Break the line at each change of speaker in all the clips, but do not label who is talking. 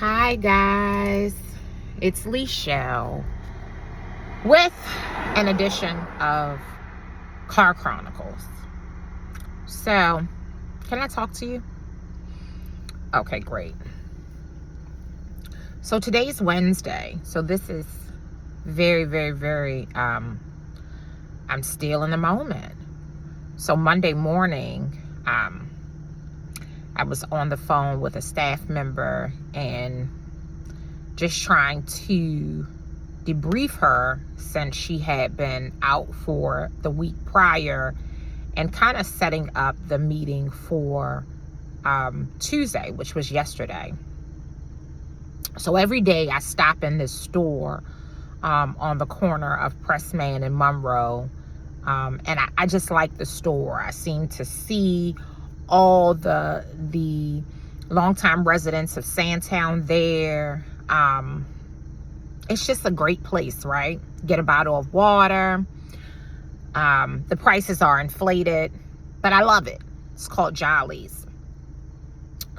Hi guys, it's Lechelle with an edition of Car Chronicles. So, can I talk to you? Okay, great. So today's Wednesday. So this is very, I'm still in the moment. So Monday morning, I was on the phone with a staff member and just trying to debrief her since she had been out for the week prior and kind of setting up the meeting for Tuesday, which was yesterday. So every day I stop in this store on the corner of Pressman and Monroe, and I just like the store. I seem to see all the longtime residents of Sandtown there. It's just a great place, right? Get a bottle of water. The prices are inflated, but I love it. It's called Jolly's.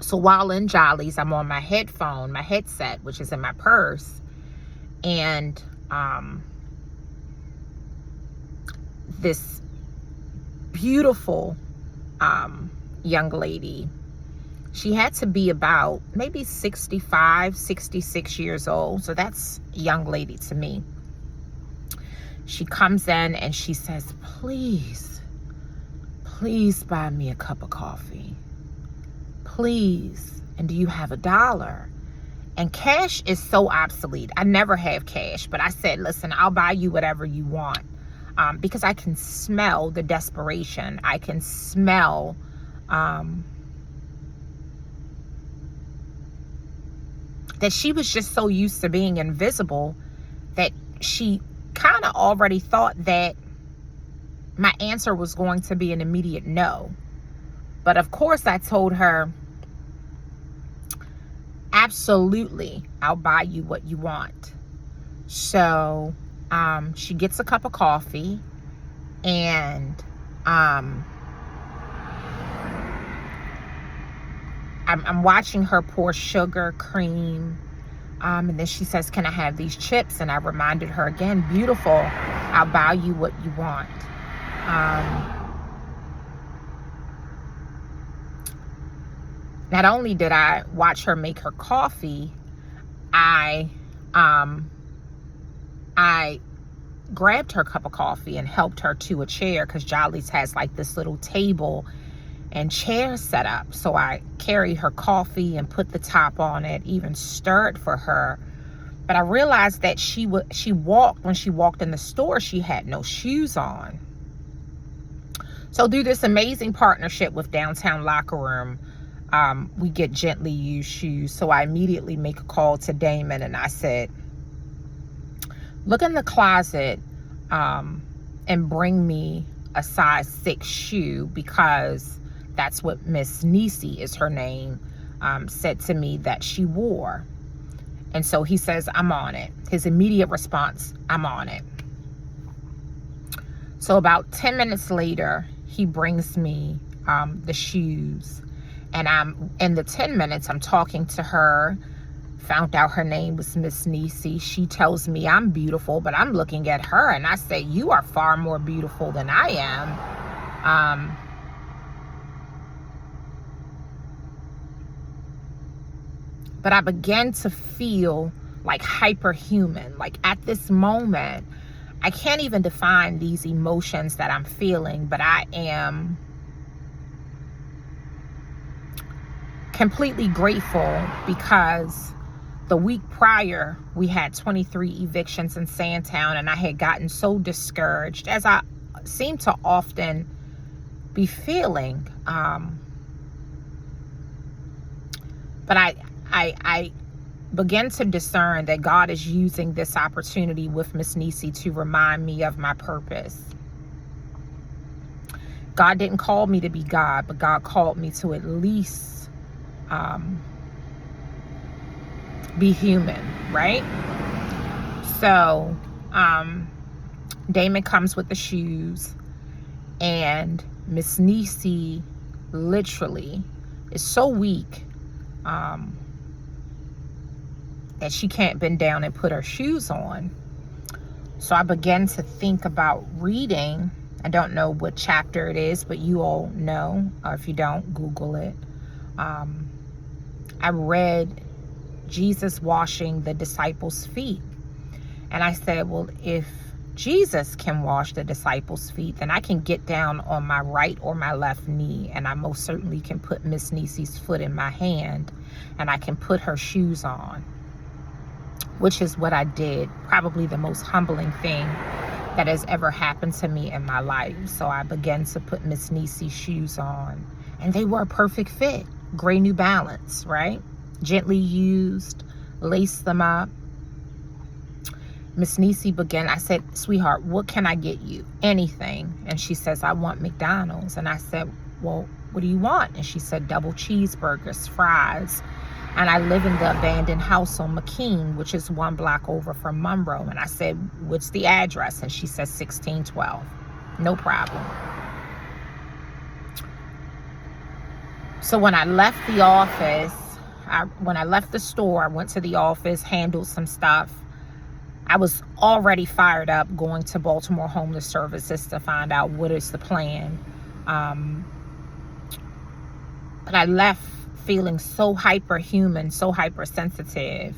So while in Jolly's, I'm on my headset, which is in my purse, and this beautiful young lady, she had to be about maybe 65, 66 years old. So that's a young lady to me. She comes in and she says, please buy me a cup of coffee. Please. And do you have $1? And cash is so obsolete. I never have cash, but I said, listen, I'll buy you whatever you want. Because I can smell the desperation. I can smell that she was just so used to being invisible that she kind of already thought that my answer was going to be an immediate no. But of course I told her, absolutely, I'll buy you what you want. So she gets a cup of coffee, and I'm watching her pour sugar, cream, and then she says, can I have these chips? And I reminded her again, beautiful, I'll buy you what you want. Not only did I watch her make her coffee, I grabbed her cup of coffee and helped her to a chair, because Jolly's has like this little table and chair set up. So I carried her coffee and put the top on it, even stirred for her. But I realized that when she walked in the store, she had no shoes on. So through this amazing partnership with Downtown Locker Room, we get gently used shoes. So I immediately make a call to Damon and I said, look in the closet and bring me a size 6 shoe, because that's what Miss Nisi, is her name, said to me that she wore. And so he says, I'm on it. His immediate response, I'm on it. So about 10 minutes later, he brings me the shoes. And in the 10 minutes, I'm talking to her, found out her name was Miss Nisi. She tells me I'm beautiful, but I'm looking at her and I say, you are far more beautiful than I am. But I began to feel like hyperhuman. Like at this moment, I can't even define these emotions that I'm feeling, but I am completely grateful, because the week prior, we had 23 evictions in Sandtown, and I had gotten so discouraged, as I seem to often be feeling. But I began to discern that God is using this opportunity with Miss Nisi to remind me of my purpose. God didn't call me to be God, but God called me to at least be human, right? So Damon comes with the shoes, and Miss Nisi literally is so weak that she can't bend down and put her shoes on. So I began to think about reading. I don't know what chapter it is, but you all know, or if you don't, Google it. I read Jesus washing the disciples' feet. And I said, well, if Jesus can wash the disciples' feet, then I can get down on my right or my left knee, and I most certainly can put Miss Nisi's foot in my hand, and I can put her shoes on, which is what I did. Probably the most humbling thing that has ever happened to me in my life. So I began to put Miss Nisi's shoes on, and they were a perfect fit. Gray New Balance, right? Gently used, laced them up. Miss Nisi began, I said, sweetheart, what can I get you? Anything. And she says, I want McDonald's. And I said, well, what do you want? And she said, double cheeseburgers, fries. And I live in the abandoned house on McKean, which is 1 block over from Monroe. And I said, what's the address? And she said, 1612. No problem. So when I left the office, when I left the store, I went to the office, handled some stuff. I was already fired up going to Baltimore Homeless Services to find out what is the plan. But I left feeling so hyperhuman, so hypersensitive.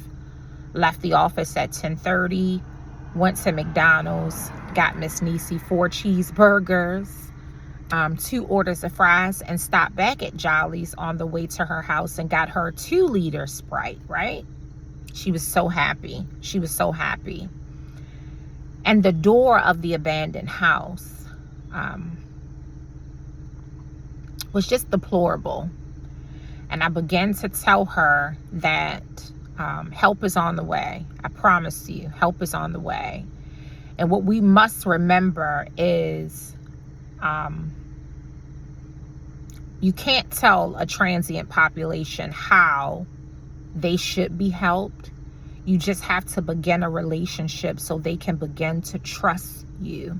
Left the office at 10:30, went to McDonald's, got Miss Nisi 4 cheeseburgers, 2 orders of fries, and stopped back at Jolly's on the way to her house and got her 2-liter Sprite, right? She was so happy. She was so happy. And the door of the abandoned house was just deplorable. And I began to tell her that help is on the way. I promise you, help is on the way. And what we must remember is you can't tell a transient population how they should be helped. You just have to begin a relationship so they can begin to trust you.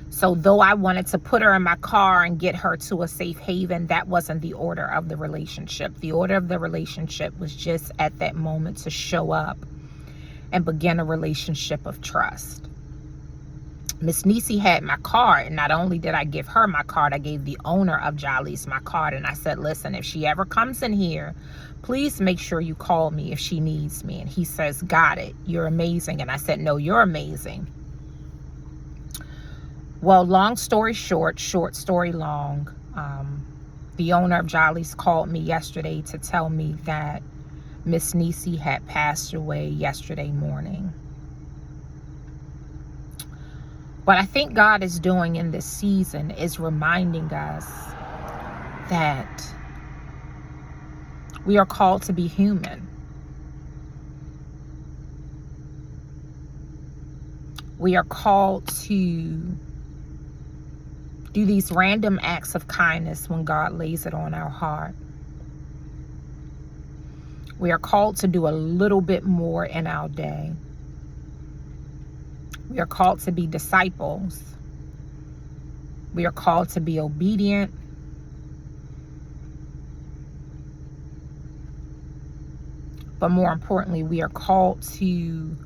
So though I wanted to put her in my car and get her to a safe haven, that wasn't the order of the relationship. The order of the relationship was just at that moment to show up and begin a relationship of trust. Miss Nisi had my card, and not only did I give her my card, I gave the owner of Jolly's my card, and I said, listen, if she ever comes in here, please make sure you call me if she needs me. And he says, got it, you're amazing. And I said, no, you're amazing. Well, long story short, short story long, the owner of Jolly's called me yesterday to tell me that Miss Nisi had passed away yesterday morning. What I think God is doing in this season is reminding us that we are called to be human. We are called to do these random acts of kindness when God lays it on our heart. We are called to do a little bit more in our day. We are called to be disciples. We are called to be obedient. But more importantly, we are called to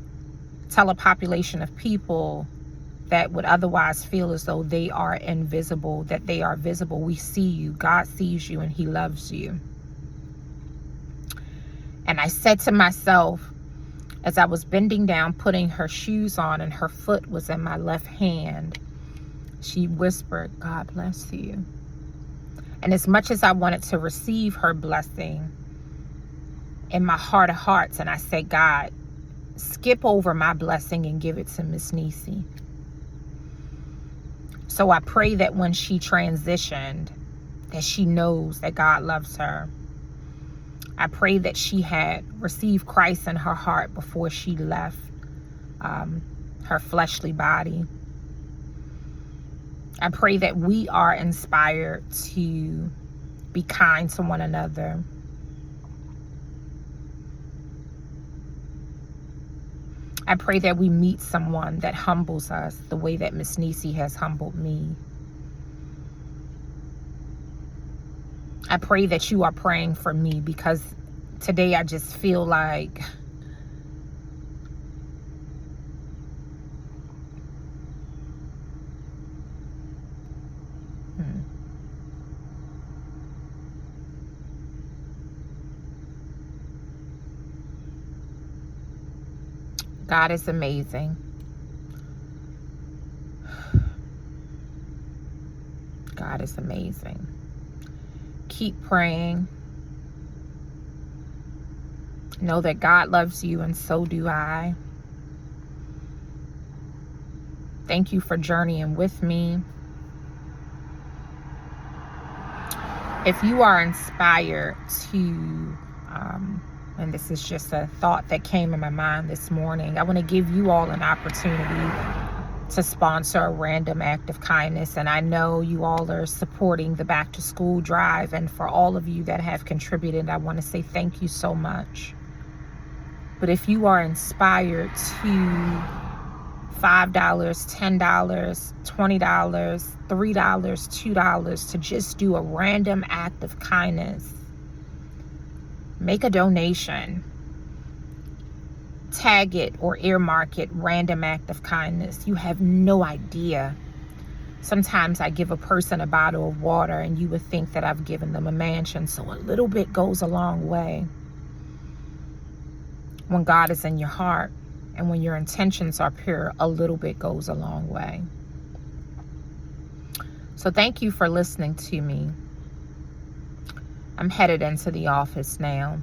tell a population of people that would otherwise feel as though they are invisible, that they are visible. We see you. God sees you and he loves you. And I said to myself, as I was bending down, putting her shoes on, and her foot was in my left hand, she whispered, God bless you. And as much as I wanted to receive her blessing in my heart of hearts, and I said, God, skip over my blessing and give it to Miss Nisi. So I pray that when she transitioned, that she knows that God loves her. I pray that she had received Christ in her heart before she left her fleshly body. I pray that we are inspired to be kind to one another. I pray that we meet someone that humbles us the way that Miss Nisi has humbled me. I pray that you are praying for me, because today I just feel like God is amazing. God is amazing. Keep praying. Know that God loves you, and so do I. Thank you for journeying with me. If you are inspired to, and this is just a thought that came in my mind this morning, I want to give you all an opportunity to sponsor a random act of kindness. And I know you all are supporting the back to school drive, and for all of you that have contributed, I want to say thank you so much. But if you are inspired to $5, $10, $20, $3, $2 to just do a random act of kindness, make a donation. Tag it or earmark it, random act of kindness. You have no idea. Sometimes I give a person a bottle of water and you would think that I've given them a mansion. So a little bit goes a long way. When God is in your heart and when your intentions are pure, a little bit goes a long way. So thank you for listening to me. I'm headed into the office now,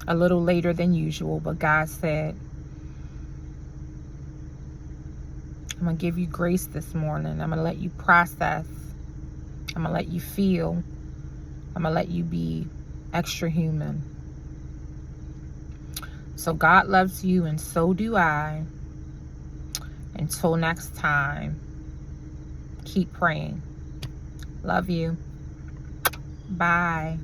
a little later than usual, but God said, I'm going to give you grace this morning. I'm going to let you process. I'm going to let you feel. I'm going to let you be extra human. So God loves you, and so do I. Until next time, keep praying. Love you. Bye.